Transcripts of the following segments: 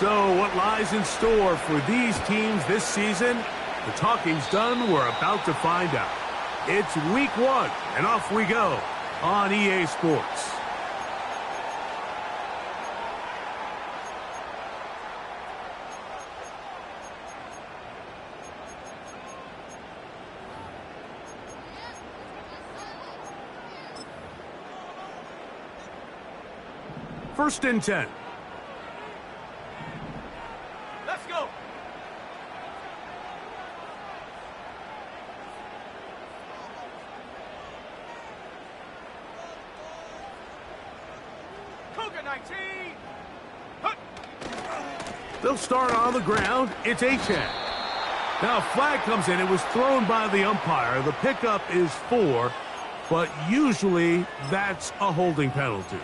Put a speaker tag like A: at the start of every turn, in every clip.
A: So what lies in store for these teams this season? The talking's done. We're about to find out. It's week 1, and off we go on EA Sports. First and 10.
B: Let's go. Cougar 19.
A: They'll start on the ground. It's H2H. Now a flag comes in. It was thrown by the umpire. The pickup is 4, but usually that's a holding penalty.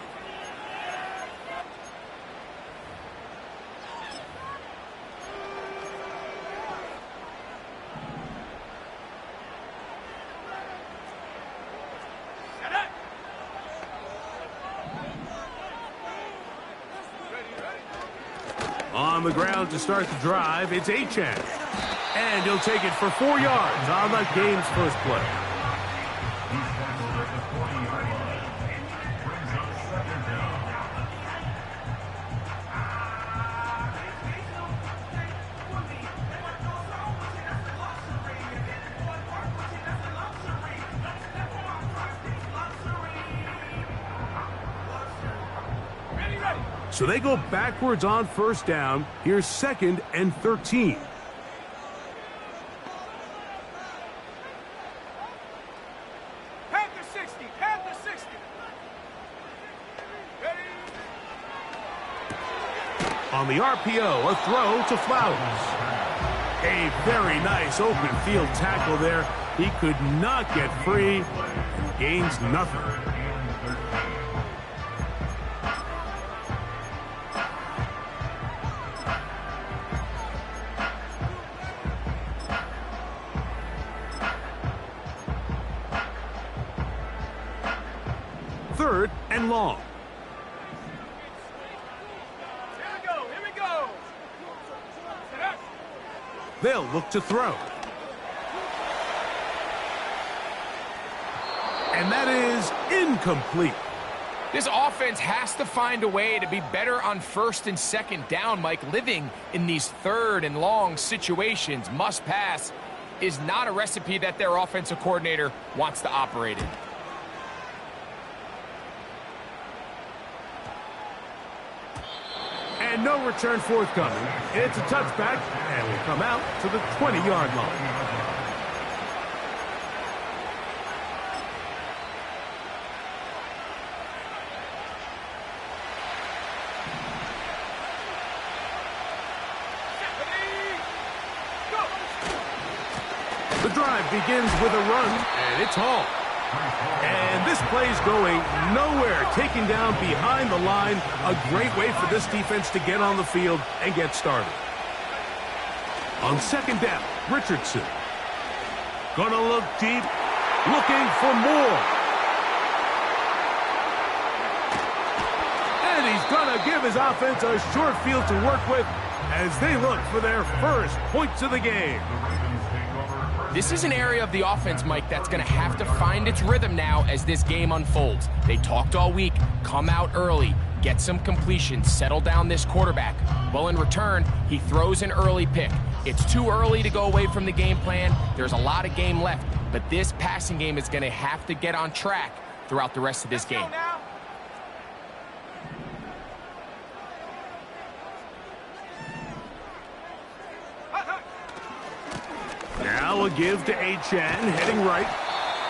A: On the ground to start the drive, it's H2H. And he'll take it for 4 yards on the game's first play. So they go backwards on first down. Here's 2nd and 13.
B: Panther 60. Panther 60. Ready.
A: On the RPO, a throw to Flowers. A very nice open field tackle there. He could not get free and gains nothing. Third and long.
B: Here we go. Here we go.
A: They'll look to throw. And that is incomplete.
C: This offense has to find a way to be better on 1st and 2nd down, Mike. Living in these 3rd and long situations, must pass, is not a recipe that their offensive coordinator wants to operate in.
A: And no return forthcoming. It's a touchback, and will come out to the 20-yard line. The drive begins with a run, and it's Hall. And this play's going nowhere, taken down behind the line. A great way for this defense to get on the field and get started. On 2nd down, Richardson. Gonna look deep, looking for more. And he's gonna give his offense a short field to work with as they look for their first points of the game.
C: This is an area of the offense, Mike, that's going to have to find its rhythm now as this game unfolds. They talked all week, come out early, get some completions, settle down this quarterback. Well, in return, he throws an early pick. It's too early to go away from the game plan. There's a lot of game left, but this passing game is going to have to get on track throughout the rest of this game.
A: Now a give to H2H, heading right.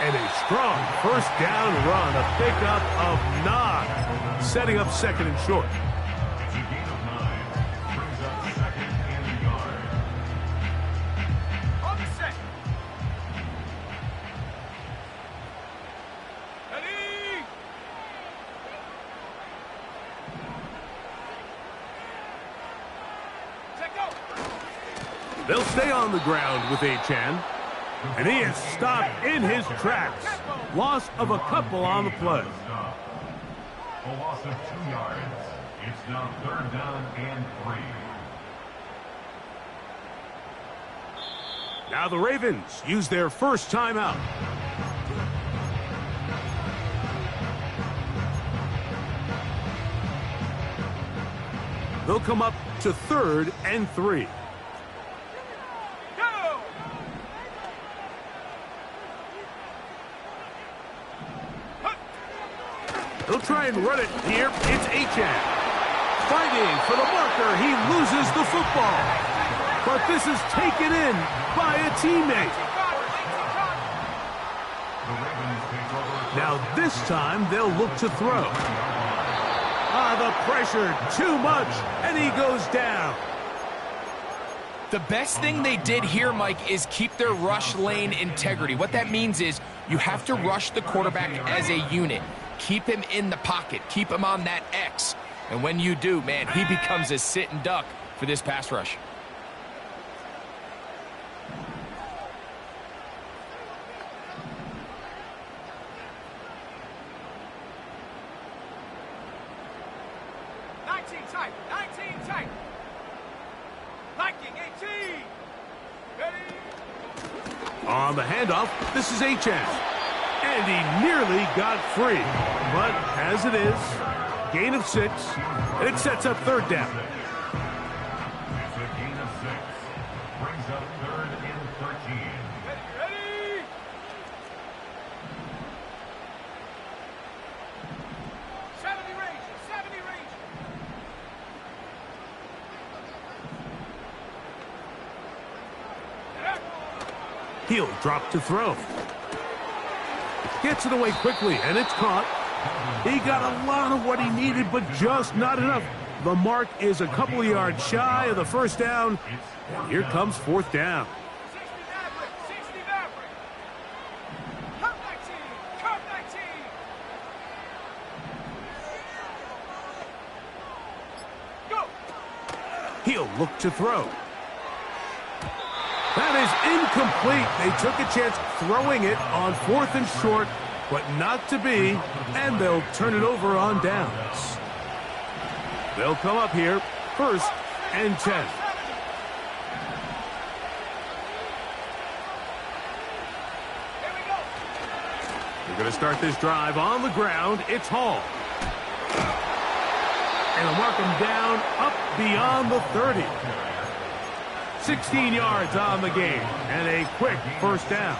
A: And a strong first down run, a pickup of 9, setting up 2nd and short.
B: On the set. Ready. Check go.
A: They'll stay on the ground with H2H. And he is stopped in his tracks. Loss of a couple on the play.
D: A loss of 2 yards. It's now 3rd down and 3.
A: Now the Ravens use their first timeout. They'll come up to 3rd and 3.
B: Go!
A: He'll try and run it here. It's H2H. Fighting for the marker. He loses the football. But this is taken in by a teammate. Now this time they'll look to throw. The pressure, too much, and he goes down.
C: The best thing they did here, Mike, is keep their rush lane integrity. What that means is you have to rush the quarterback as a unit. Keep him in the pocket. Keep him on that X. And when you do, man, he becomes a sitting duck for this pass rush.
A: On the handoff, this is H2H. And he nearly got free. But as it is, gain of 6, and it sets up 3rd down.
D: It's a gain of 6. Brings up 3rd and 13.
B: Ready? 70 Rangers, 70 Rangers.
A: He'll drop to throw. Gets it away quickly, and it's caught. He got a lot of what he needed, but just not enough. The mark is a couple of yards shy of the first down. And here comes 4th down.
B: 60 Maverick, 60 Maverick. Curve 19, curve 19. Go.
A: He'll look to throw. That is incomplete. They took a chance throwing it on 4th and short, but not to be, and they'll turn it over on downs. They'll come up here, 1st and 10.
B: Here we go.
A: They're going to start this drive on the ground. It's Hall. And they'll mark him down up beyond the 30. 16 yards on the game, and a quick 1st down.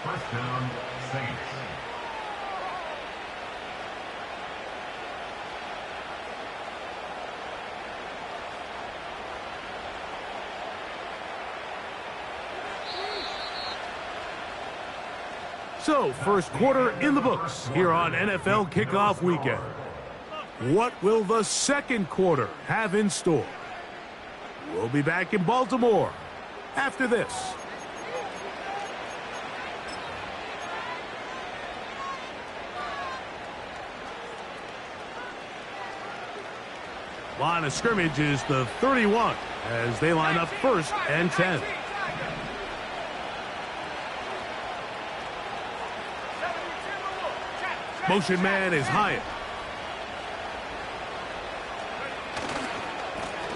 D: 1st down, Saints.
A: So, first quarter in the books here on NFL Kickoff Weekend. What will the second quarter have in store? We'll be back in Baltimore after this. Line of scrimmage is the 31 as they line up 1st and 10. Motion man is Hyatt.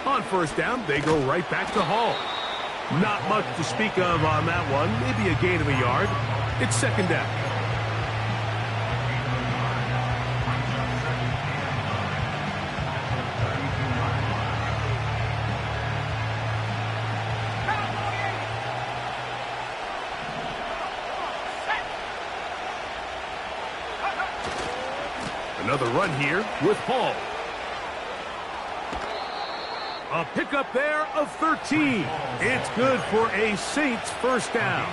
A: On 1st down, they go right back to Hall. Not much to speak of on that one. Maybe a gain of a yard. It's 2nd down. Another run here with Hall. A pickup there of 13. It's good for a Saints 1st down.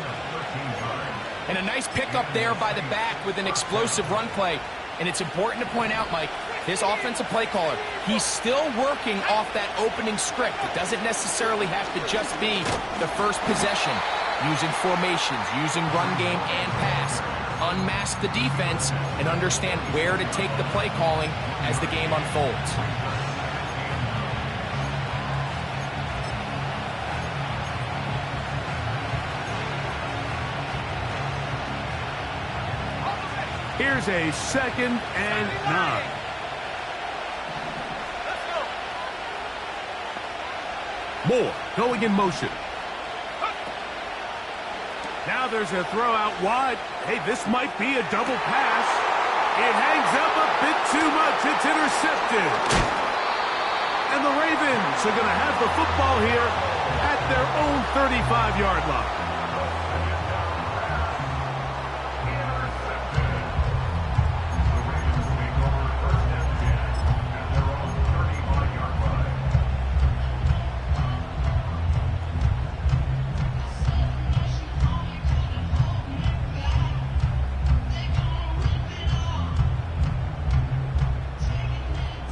C: And a nice pickup there by the back with an explosive run play. And it's important to point out, Mike, this offensive play caller, he's still working off that opening script. It doesn't necessarily have to just be the first possession. Using formations, using run game and pass. Unmask the defense and understand where to take the play calling as the game unfolds.
A: Here's a 2nd and 9. Moore going in motion. Now there's a throw out wide. Hey, this might be a double pass. It hangs up a bit too much. It's intercepted. And the Ravens are going to have the football here at their own 35-yard line.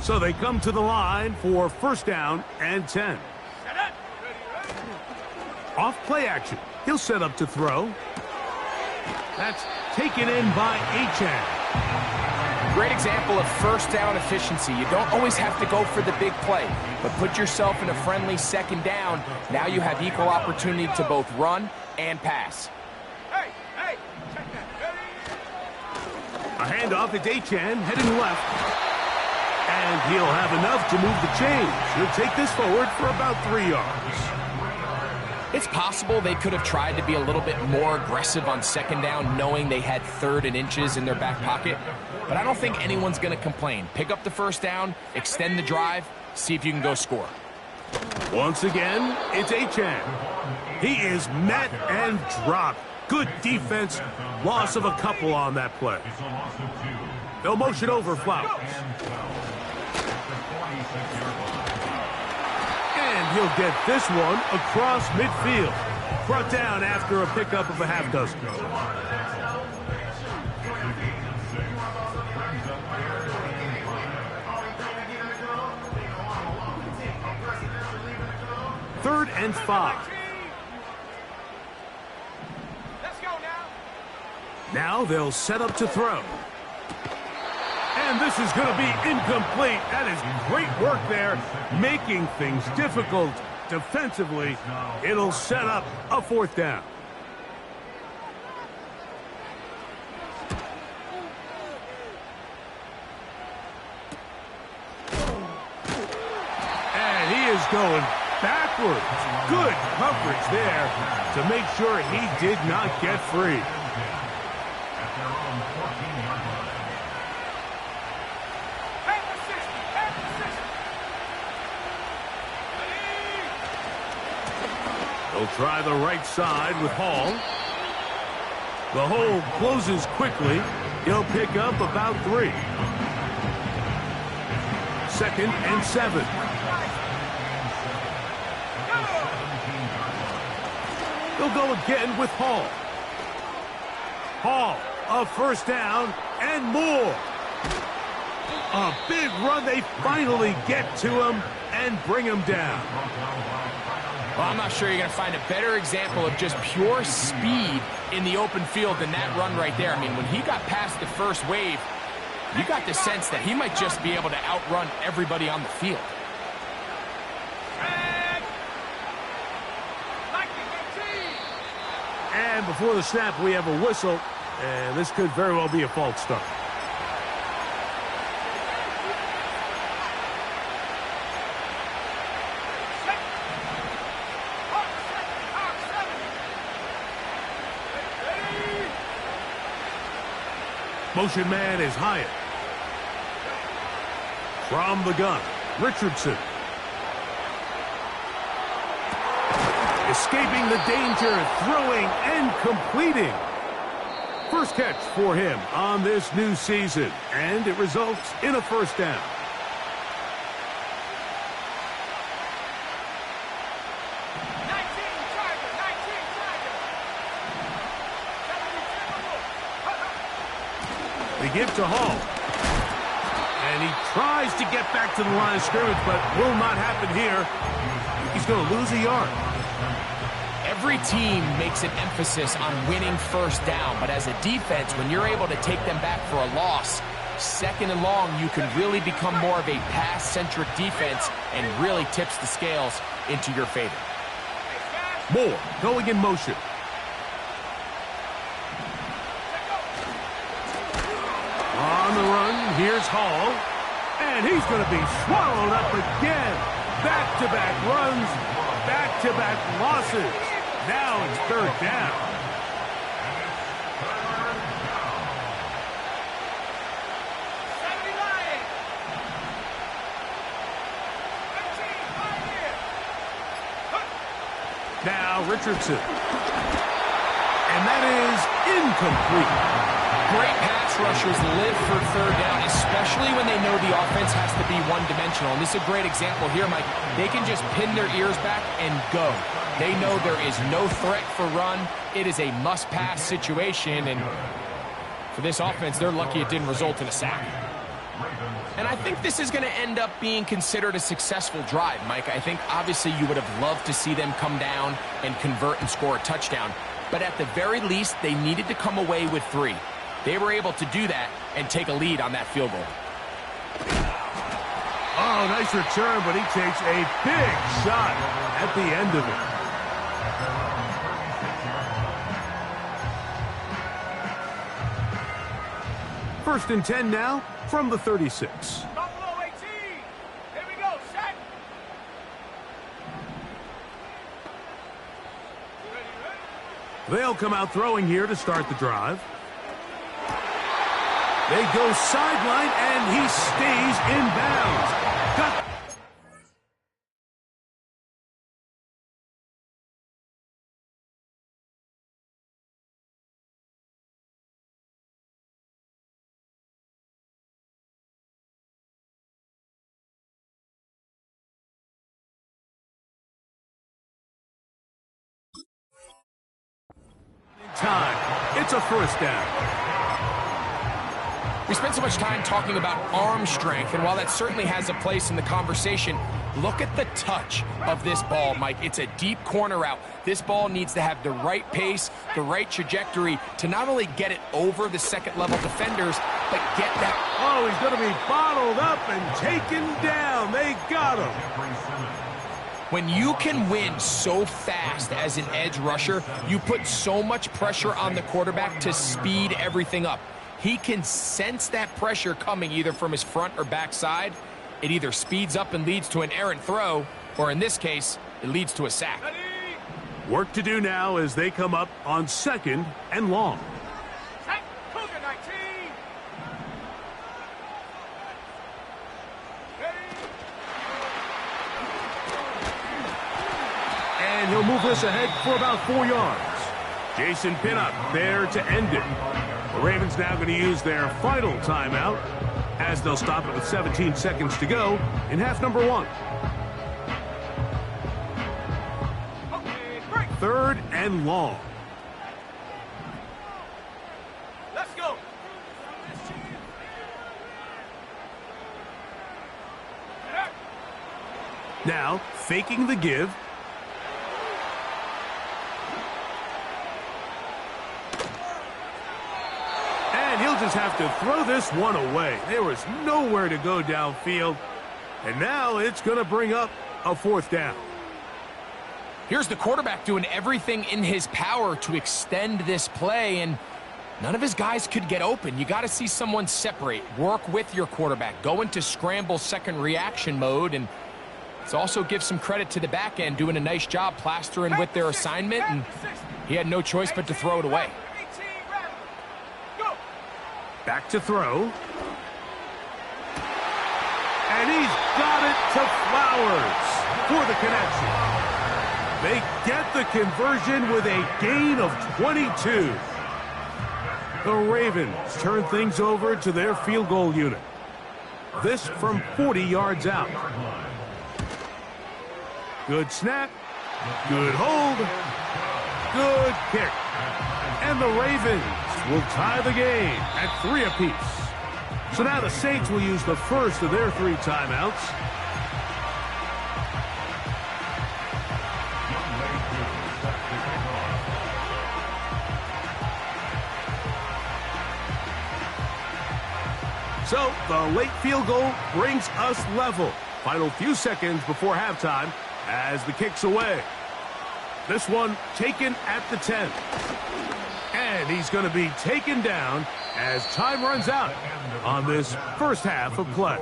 A: So they come to the line for first down and 10. Off play action. He'll set up to throw. That's taken in by H2H.
C: Great example of first down efficiency. You don't always have to go for the big play, but put yourself in a friendly second down. Now you have equal opportunity to both run and pass.
B: Hey, check that.
A: A handoff. It's H2H heading left. And he'll have enough to move the change. He'll take this forward for about 3 yards.
C: It's possible they could have tried to be a little bit more aggressive on second down, knowing they had 3rd and inches in their back pocket. But I don't think anyone's going to complain. Pick up the first down, extend the drive, see if you can go score.
A: Once again, it's H2H. He is met and dropped. Good defense. Loss of a couple on that play. They'll motion over Flowers. And he'll get this one across midfield. Brought down after a pickup of a half dozen. Third and 5.
B: Let's go now.
A: Now they'll set up to throw. And this is going to be incomplete. That is great work there, making things difficult defensively. It'll set up a fourth down. And he is going backwards. Good coverage there to make sure he did not get free. They'll try the right side with Hall. The hole closes quickly. He'll pick up about 3. 2nd and 7. They'll go again with Hall. Hall, a first down and more. A big run. They finally get to him and bring him down.
C: Well, I'm not sure you're going to find a better example of just pure speed in the open field than that run right there. I mean, when he got past the first wave, you got the sense that he might just be able to outrun everybody on the field.
A: And before the snap, we have a whistle, and this could very well be a false start. Motion man is Hyatt. From the gun, Richardson. Escaping the danger, throwing and completing. First catch for him on this new season, and it results in a first down. They give to Hall. And he tries to get back to the line of scrimmage, but will not happen here. He's going to lose a yard.
C: Every team makes an emphasis on winning first down, but as a defense, when you're able to take them back for a loss, 2nd and long, you can really become more of a pass-centric defense and really tips the scales into your favor.
A: Moore going in motion. On the run, here's Hall. And he's going to be swallowed up again. Back-to-back runs, back-to-back losses. Now it's 3rd down. Richardson. And that is incomplete.
C: Great pass rushers live for third down, especially when they know the offense has to be one-dimensional. And this is a great example here, Mike. They can just pin their ears back and go. They know there is no threat for run. It is a must-pass situation, and for this offense, they're lucky it didn't result in a sack. And I think this is going to end up being considered a successful drive, Mike. I think obviously you would have loved to see them come down and convert and score a touchdown. But at the very least, they needed to come away with 3. They were able to do that and take a lead on that field goal.
A: Oh, nice return, but he takes a big shot at the end of it. First and 10 now from the 36.
B: Buffalo 18. Here we go. Set.
A: They'll come out throwing here to start the drive. They go sideline, and he stays in bounds. Got time. It's a first down.
C: We spent so much time talking about arm strength, and while that certainly has a place in the conversation, look at the touch of this ball, Mike. It's a deep corner route. This ball needs to have the right pace, the right trajectory to not only get it over the second-level defenders, but get that.
A: Oh, he's going to be bottled up and taken down. They got him.
C: When you can win so fast as an edge rusher, you put so much pressure on the quarterback to speed everything up. He can sense that pressure coming either from his front or back side. It either speeds up and leads to an errant throw, or in this case, it leads to a sack.
A: Work to do now as they come up on 2nd and long.
B: Set. Cougar 19.
A: And he'll move this ahead for about 4 yards. Jason Pinnock there to end it. The Ravens now going to use their final timeout as they'll stop it with 17 seconds to go in half number 1.
B: Okay, break.
A: 3rd and long.
B: Let's go.
A: Now, faking the give. And he'll just have to throw this one away. There was nowhere to go downfield. And now it's going to bring up a 4th down.
C: Here's the quarterback doing everything in his power to extend this play, and none of his guys could get open. You got to see someone separate, work with your quarterback, go into scramble second reaction mode, and it's also give some credit to the back end doing a nice job plastering with their assignment, and he had no choice but to throw it away.
A: Back to throw. And he's got it to Flowers for the connection. They get the conversion with a gain of 22. The Ravens turn things over to their field goal unit. This from 40 yards out. Good snap. Good hold. Good kick. And the Ravens will tie the game at 3 apiece. So now the Saints will use the first of their 3 timeouts. So the late field goal brings us level. Final few seconds before halftime as the kick's away. This one taken at the 10. And he's going to be taken down as time runs out on this first half of play.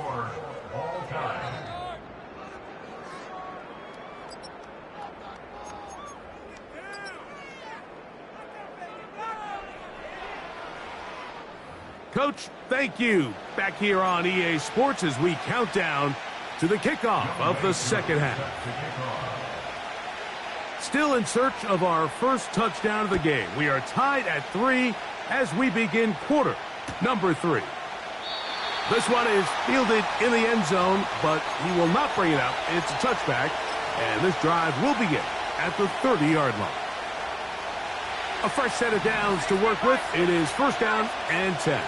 A: Coach, thank you. Back here on EA Sports as we count down to the kickoff of the second half. Still in search of our first touchdown of the game. We are tied at 3 as we begin quarter number 3. This one is fielded in the end zone, but he will not bring it out. It's a touchback, and this drive will begin at the 30-yard line. A fresh set of downs to work with. It is first down and 10.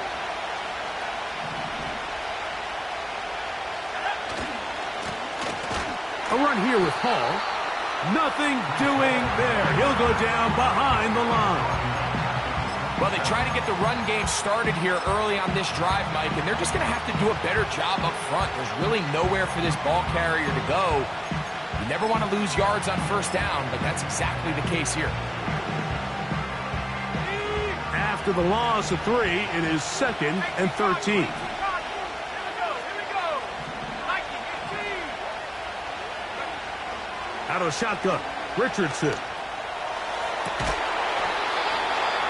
A: A run here with Hall. Nothing doing there. He'll go down behind the line.
C: Well, they try to get the run game started here early on this drive, Mike, and they're just going to have to do a better job up front. There's really nowhere for this ball carrier to go. You never want to lose yards on first down, but that's exactly the case here.
A: After the loss of 3, it is 2nd and 13. Out of shotgun, Richardson.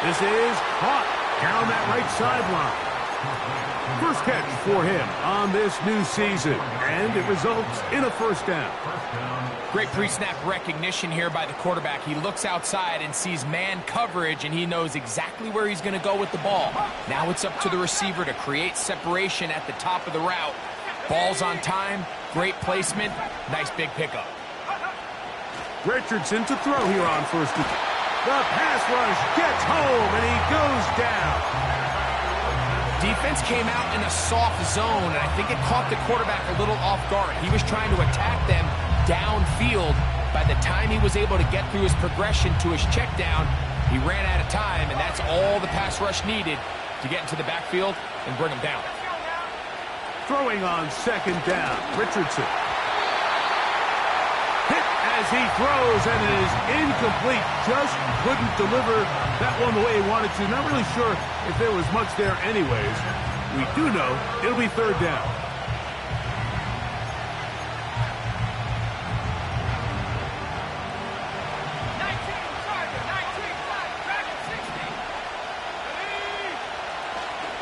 A: This is caught down that right sideline. First catch for him on this new season, and it results in a first down.
C: Great pre-snap recognition here by the quarterback. He looks outside and sees man coverage, and he knows exactly where he's going to go with the ball. Now it's up to the receiver to create separation at the top of the route. Ball's on time, great placement, nice big pickup.
A: Richardson to throw here on first down. The pass rush gets home, and he goes down.
C: Defense came out in a soft zone, and I think it caught the quarterback a little off guard. He was trying to attack them downfield. By the time he was able to get through his progression to his check down, he ran out of time, and that's all the pass rush needed to get into the backfield and bring him down.
A: Throwing on second down, Richardson. Hit as he throws, and it is incomplete. Just couldn't deliver that one the way he wanted to. Not really sure if there was much there anyways. We do know it'll be third down.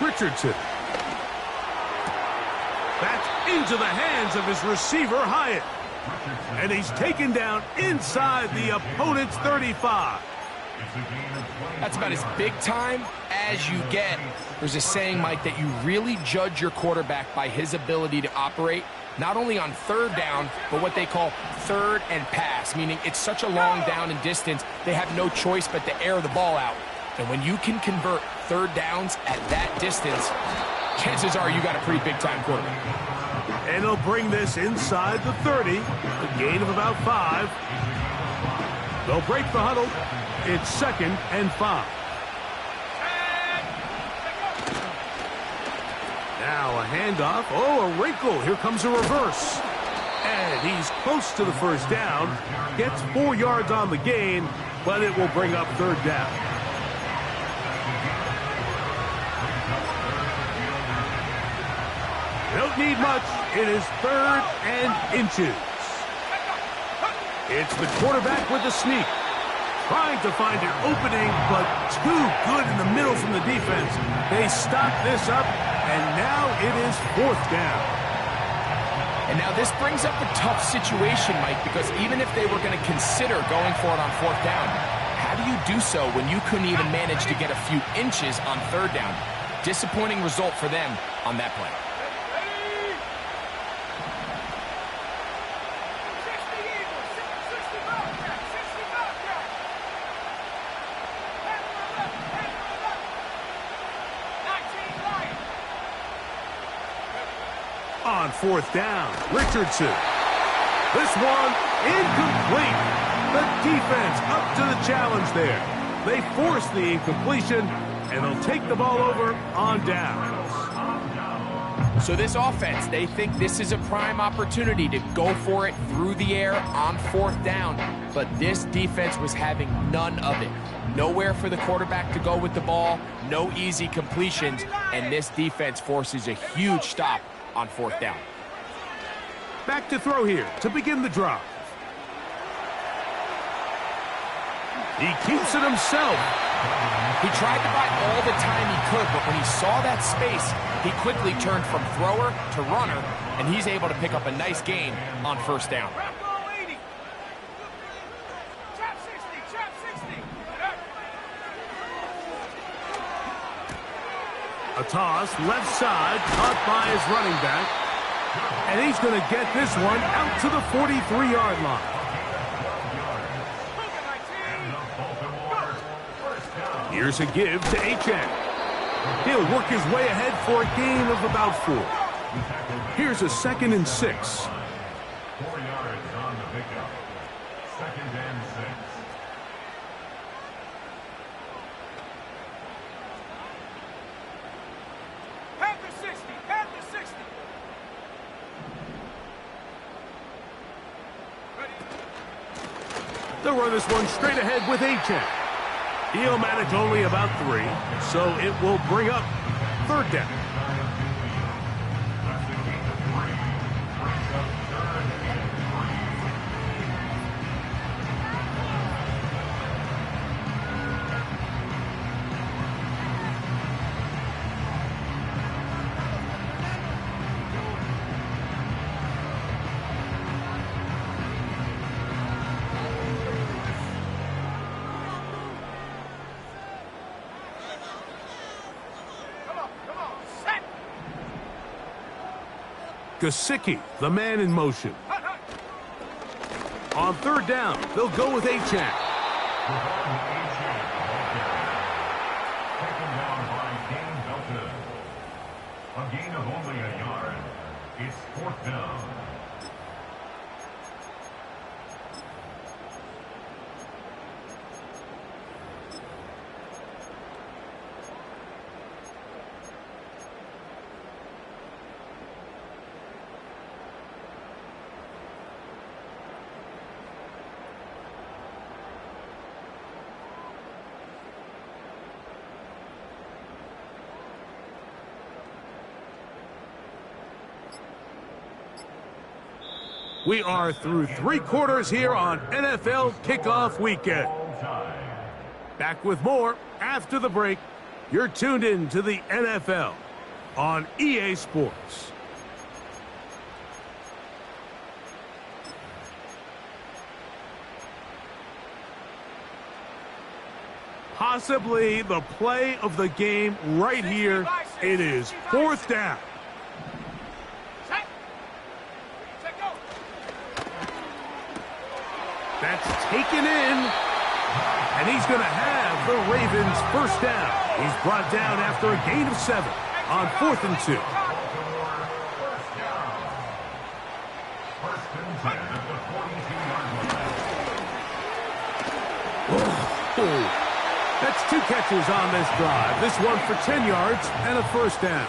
A: Richardson. That's into the hands of his receiver, Hyatt. And he's taken down inside the opponent's 35.
C: That's about as big time as you get. There's a saying, Mike, that you really judge your quarterback by his ability to operate, not only on third down, but what they call third and pass, meaning it's such a long down and distance, they have no choice but to air the ball out. And when you can convert third downs at that distance, chances are you got a pretty big-time quarterback.
A: And he'll bring this inside the 30, a gain of about 5. They'll break the huddle. It's 2nd and 5. Now a handoff. Oh, a wrinkle. Here comes a reverse. And he's close to the first down. Gets 4 yards on the gain, but it will bring up third down. Don't need much. It is 3rd and inches. It's the quarterback with the sneak. Trying to find an opening, but too good in the middle from the defense. They stop this up, and now it is 4th down.
C: And now this brings up a tough situation, Mike, because even if they were going to consider going for it on 4th down, how do you do so when you couldn't even manage to get a few inches on 3rd down? Disappointing result for them on that play.
A: On 4th down, Richardson. This one incomplete. The defense up to the challenge there. They force the incompletion, and they'll take the ball over on downs.
C: So this offense, they think this is a prime opportunity to go for it through the air on 4th down, but this defense was having none of it. Nowhere for the quarterback to go with the ball, no easy completions, and this defense forces a huge stop on 4th down.
A: Back to throw here to begin the drive. He keeps it himself.
C: He tried to buy all the time he could, but when he saw that space, he quickly turned from thrower to runner, and he's able to pick up a nice gain on 1st down.
A: A toss, left side, caught by his running back. And he's going to get this one out to the 43-yard line. Here's a give to H2H. He'll work his way ahead for a gain of about 4. Here's a 2nd and 6.
D: 4 yards on the pickup. 2nd and 6.
B: Panther 60, Panther 60.
A: They'll run this one straight ahead with H2H. He'll manage only about 3, so it will bring up 3rd down. Gesicki, the man in motion. On 3rd down, they'll go with H2H.
D: Taken down by Dane Belton. A gain of only a yard. It's 4th down.
A: We are through 3 quarters here on NFL Kickoff Weekend. Back with more after the break. You're tuned in to the NFL on EA Sports. Possibly the play of the game right here. It is 4th down. That's taken in, and he's going to have the Ravens 1st down. He's brought down after a gain of 7 on 4th and 2. Oh, that's 2 catches on this drive. This one for 10 yards and a 1st down.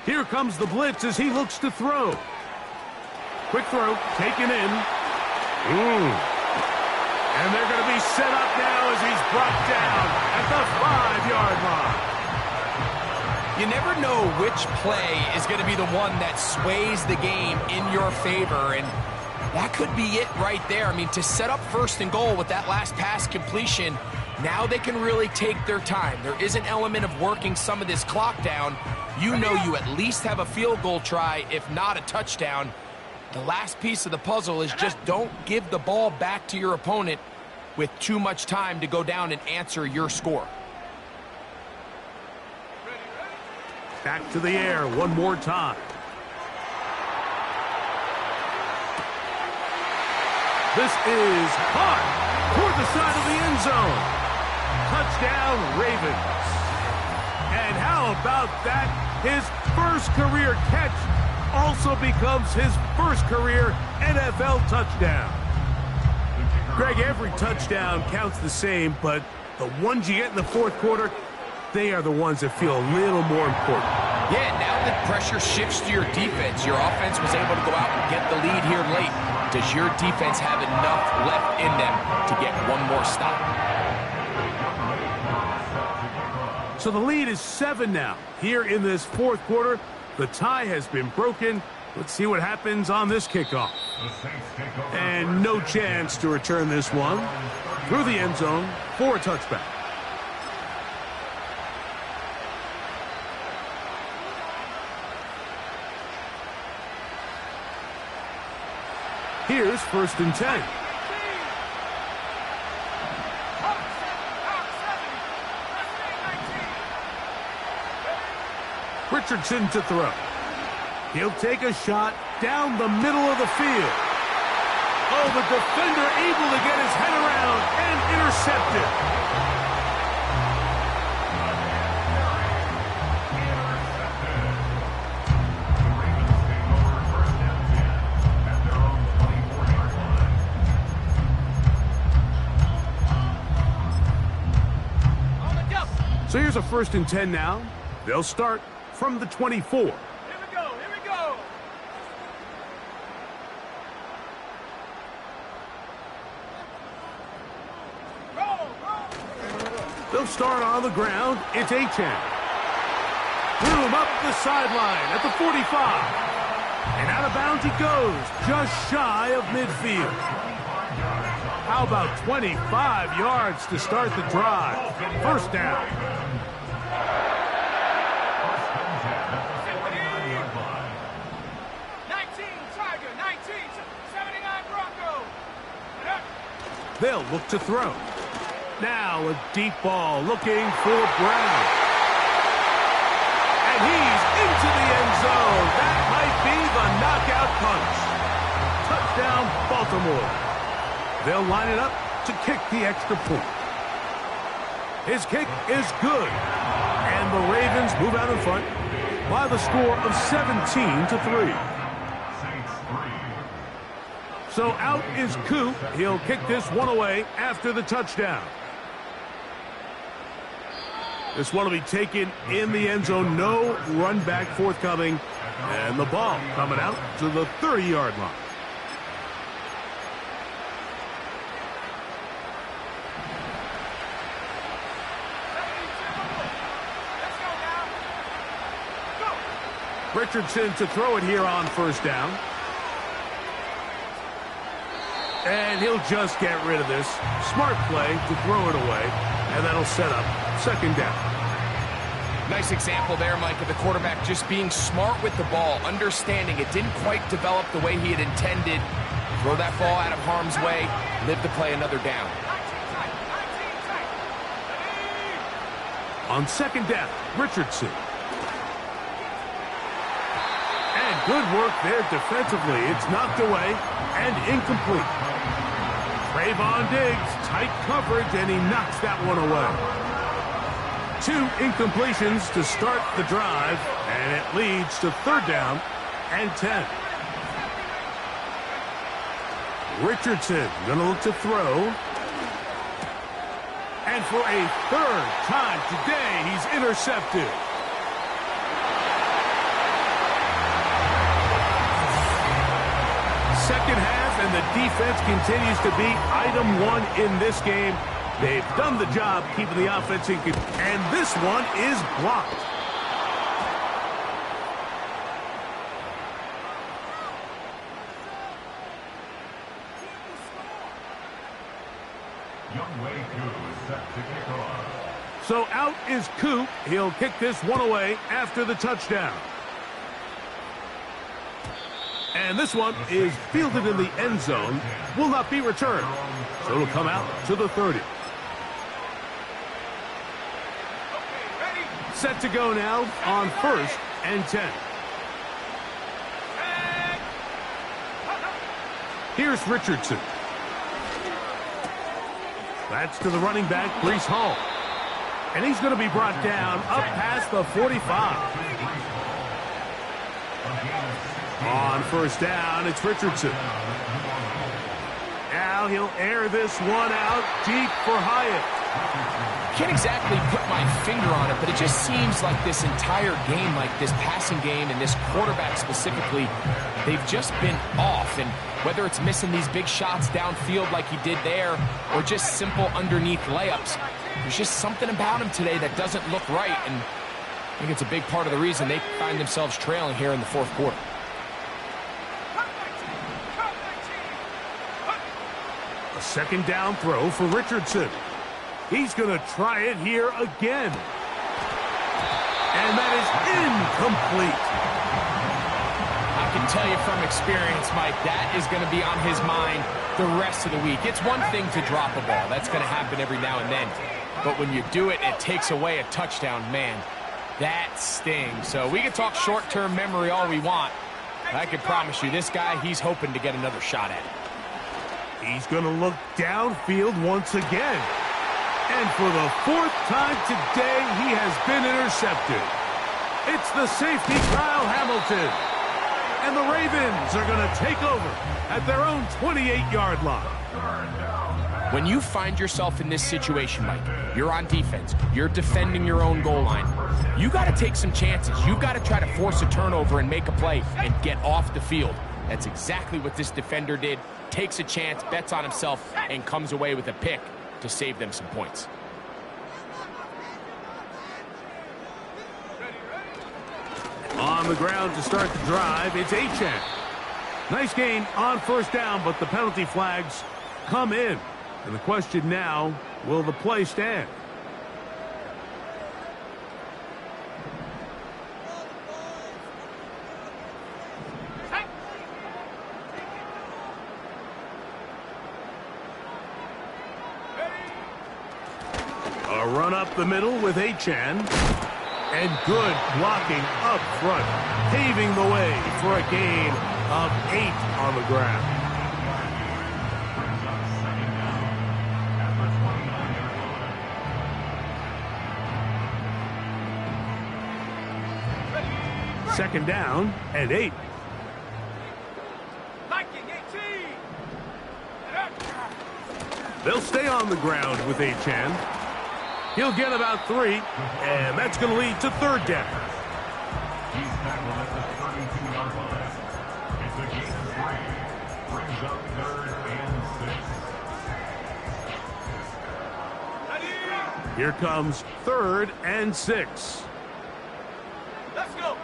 A: Here comes the blitz as he looks to throw. Quick throw, taken in. And they're going to be set up now as he's brought down at the 5-yard line.
C: You never know which play is going to be the one that sways the game in your favor, and that could be it right there. I mean, to set up 1st and goal with that last pass completion, now they can really take their time. There is an element of working some of this clock down. You know you at least have a field goal try, if not a touchdown. The last piece of the puzzle is just don't give the ball back to your opponent with too much time to go down and answer your score.
A: Back to the air one more time. This is caught toward the side of the end zone. Touchdown, Ravens. And how about that? His first career catch also becomes his first career NFL touchdown. Greg, every touchdown counts the same, but the ones you get in the 4th quarter, they are the ones that feel a little more important.
C: Yeah, now that pressure shifts to your defense, your offense was able to go out and get the lead here late. Does your defense have enough left in them to get one more stop?
A: So the lead is 7 now. Here in this 4th quarter, the tie has been broken. Let's see what happens on this kickoff. And no chance to return this one through the end zone for a touchback. Here's 1st and 10. Richardson to throw. He'll take a shot down the middle of the field. Oh, the defender able to get his head around and intercept it. So here's a 1st and 10 now. They'll start from the 24.
B: Here we go, here we go.
A: They'll start on the ground. It's Achane. Threw him up the sideline at the 45. And out of bounds he goes, just shy of midfield. How about 25 yards to start the drive? 1st down.
B: 19, Tiger, 19, 79 Bronco.
A: They'll look to throw. Now a deep ball looking for Brown. And he's into the end zone. That might be the knockout punch. Touchdown, Baltimore. They'll line it up to kick the extra point. His kick is good. And the Ravens move out in front by the score of 17-3. So out is Coop. He'll kick this one away after the touchdown. This one will be taken in the end zone. No run back forthcoming. And the ball coming out to the 30-yard line. Richardson to throw it here on 1st down. And he'll just get rid of this. Smart play to throw it away. And that'll set up 2nd down.
C: Nice example there, Mike, of the quarterback just being smart with the ball, understanding it didn't quite develop the way he had intended. Throw that ball out of harm's way, live to play another down.
A: On 2nd down, Richardson. And good work there defensively. It's knocked away and incomplete. Trayvon Diggs, tight coverage, and he knocks that one away. 2 incompletions to start the drive, and it leads to 3rd down and 10. Richardson going to look to throw. And for a 3rd time today, he's intercepted. Second half, and the defense continues to be item 1 in this game. They've done the job keeping the offense in control, and this one is blocked. So out is Coop. He'll kick this one away after the touchdown. And this one is fielded in the end zone. Will not be returned. So it'll come out to the 30. Set to go now on 1st and 10. Here's Richardson. That's to the running back, Breece Hall. And he's going to be brought down up past the 45. On 1st down, it's Richardson. Now he'll air this one out deep for Hyatt.
C: Can't exactly put my finger on it, but it just seems like this entire game, like this passing game and this quarterback specifically, they've just been off. And whether it's missing these big shots downfield like he did there or just simple underneath layups, there's just something about him today that doesn't look right. And I think it's a big part of the reason they find themselves trailing here in the 4th quarter.
A: A 2nd down throw for Richardson. He's going to try it here again. And that is incomplete.
C: I can tell you from experience, Mike, that is going to be on his mind the rest of the week. It's one thing to drop a ball. That's going to happen every now and then. But when you do it, it takes away a touchdown, man. That stings. So we can talk short-term memory all we want. I can promise you, this guy, he's hoping to get another shot at it.
A: He's going to look downfield once again. And for the 4th time today, he has been intercepted. It's the safety, Kyle Hamilton. And the Ravens are going to take over at their own 28-yard line.
C: When you find yourself in this situation, Mike, you're on defense, you're defending your own goal line, you got to take some chances. You got to try to force a turnover and make a play and get off the field. That's exactly what this defender did. Takes a chance, bets on himself, and comes away with a pick to save them some points.
A: On the ground to start the drive, it's H2H. Nice gain on 1st down, but the penalty flags come in. And the question now, will the play stand? A run up the middle with H2H. And good blocking up front, paving the way for a gain of 8 on the ground. Second down and 8. They'll stay on the ground with H2H. He'll get about 3, and that's going to lead to 3rd down.
D: He's tackled at the 32-yard line. It's a gain of 3. Brings up 3rd and 6.
A: Here comes 3rd and 6.
B: Let's go.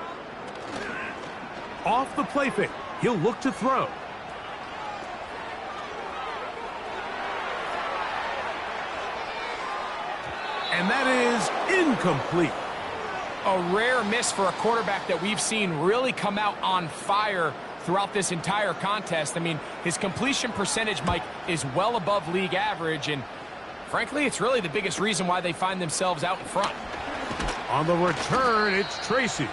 A: Off the play fake, he'll look to throw. And that is incomplete.
C: A rare miss for a quarterback that we've seen really come out on fire throughout this entire contest. I mean, his completion percentage, Mike, is well above league average, and frankly, it's really the biggest reason why they find themselves out in front.
A: On the return, it's Tracy.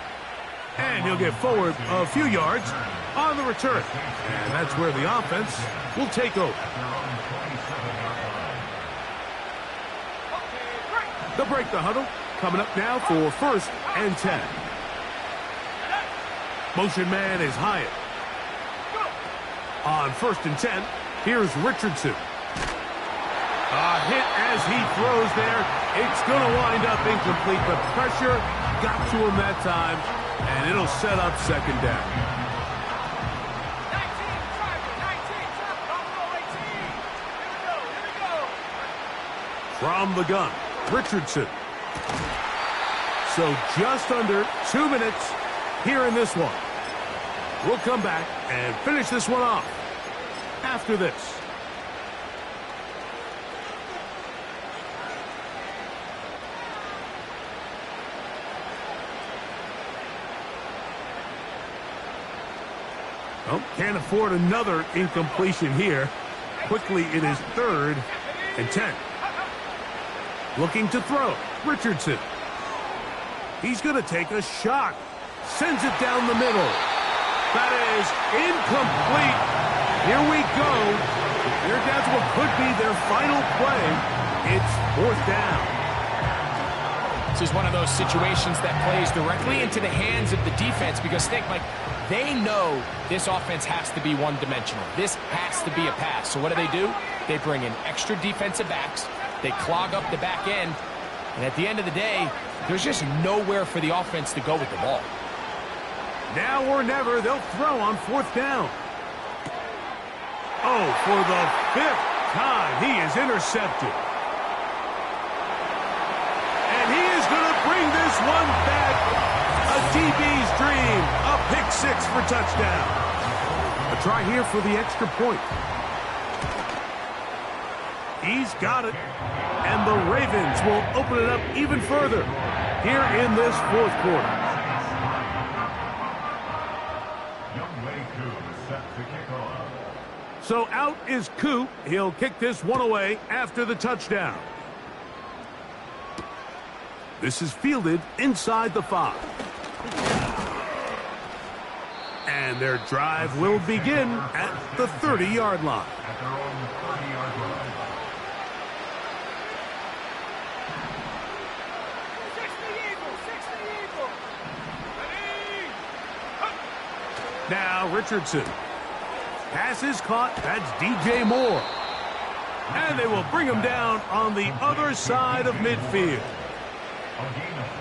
A: And he'll get forward a few yards on the return. And that's where the offense will take over. They'll break the huddle. Coming up now for 1st and 10. Motion man is Hyatt. On 1st and 10, here's Richardson. A hit as he throws there. It's going to wind up incomplete. The pressure got to him that time, and it'll set up 2nd down.
B: 19,
A: From the gun, Richardson. So just under 2 minutes here in this one. We'll come back and finish this one off after this. Oh, can't afford another incompletion here. Quickly, it is 3rd and 10. Looking to throw, Richardson. He's going to take a shot. Sends it down the middle. That is incomplete. Here we go. They're down to what could be their final play. It's 4th down.
C: This is one of those situations that plays directly into the hands of the defense because, think, Mike, they know this offense has to be one-dimensional. This has to be a pass. So what do? They bring in extra defensive backs. They clog up the back end. And at the end of the day, there's just nowhere for the offense to go with the ball.
A: Now or never, they'll throw on 4th down. Oh, for the 5th time, he is intercepted. And he is going to bring this one back. A DB's dream. A pick-6 for touchdown. A try here for the extra point. He's got it. And the Ravens will open it up even further here in this 4th quarter. So out is Coop. He'll kick this one away after the touchdown. This is fielded inside the 5. And their drive will begin at the 30-yard line. Now Richardson. Pass is caught. That's DJ Moore. And they will bring him down on the other side of midfield.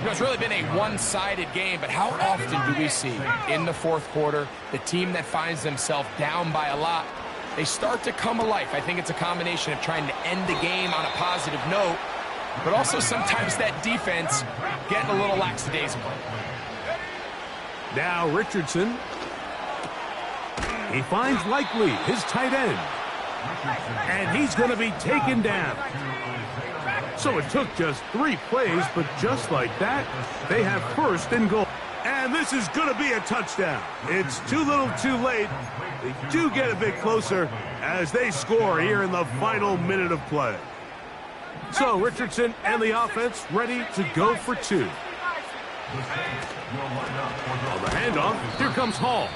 C: You know, it's really been a one-sided game, but how often do we see in the fourth quarter the team that finds themselves down by a lot, they start to come alive. I think it's a combination of trying to end the game on a positive note, but also sometimes that defense getting a little lackadaisical.
A: Now Richardson. He finds Likely, his tight end. And he's going to be taken down. So it took just 3 plays, but just like that, they have first and goal. And this is going to be a touchdown. It's too little too late. They do get a bit closer as they score here in the final minute of play. So Richardson and the offense ready to go for 2. On the handoff, here comes Hall.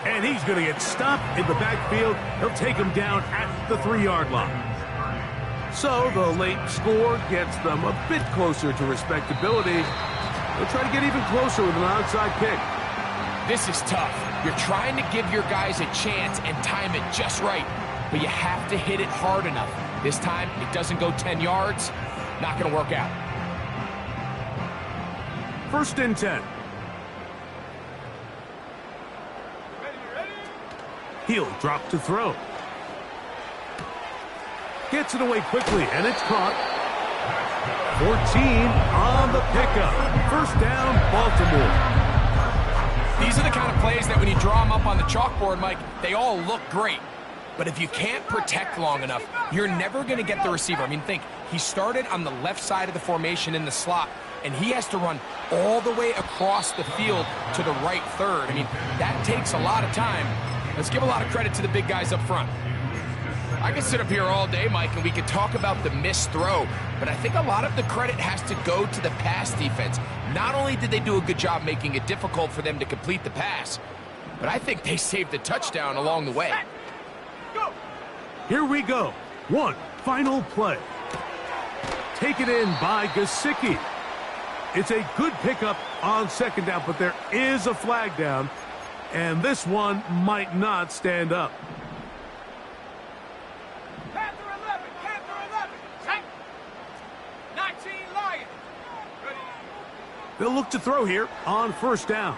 A: And he's going to get stopped in the backfield. He'll take him down at the 3-yard line. So the late score gets them a bit closer to respectability. They'll try to get even closer with an onside kick.
C: This is tough. You're trying to give your guys a chance and time it just right, but you have to hit it hard enough. This time, it doesn't go 10 yards. Not going to work out.
A: 1st and 10. He'll drop to throw. Gets it away quickly, and it's caught. 14 on the pickup. 1st down, Baltimore.
C: These are the kind of plays that when you draw them up on the chalkboard, Mike, they all look great. But if you can't protect long enough, you're never going to get the receiver. I mean, think, he started on the left side of the formation in the slot, and he has to run all the way across the field to the right third. I mean, that takes a lot of time. Let's give a lot of credit to the big guys up front. I could sit up here all day, Mike, and we could talk about the missed throw, but I think a lot of the credit has to go to the pass defense. Not only did they do a good job making it difficult for them to complete the pass, but I think they saved the touchdown along the way.
A: Here we go. One final play. Taken in by Gesicki. It's a good pickup on 2nd down, but there is a flag down. And this one might not stand up.
B: Panther 11. 19 Lions. Ready.
A: They'll look to throw here on 1st down.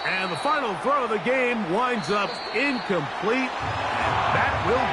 A: And the final throw of the game winds up incomplete. That will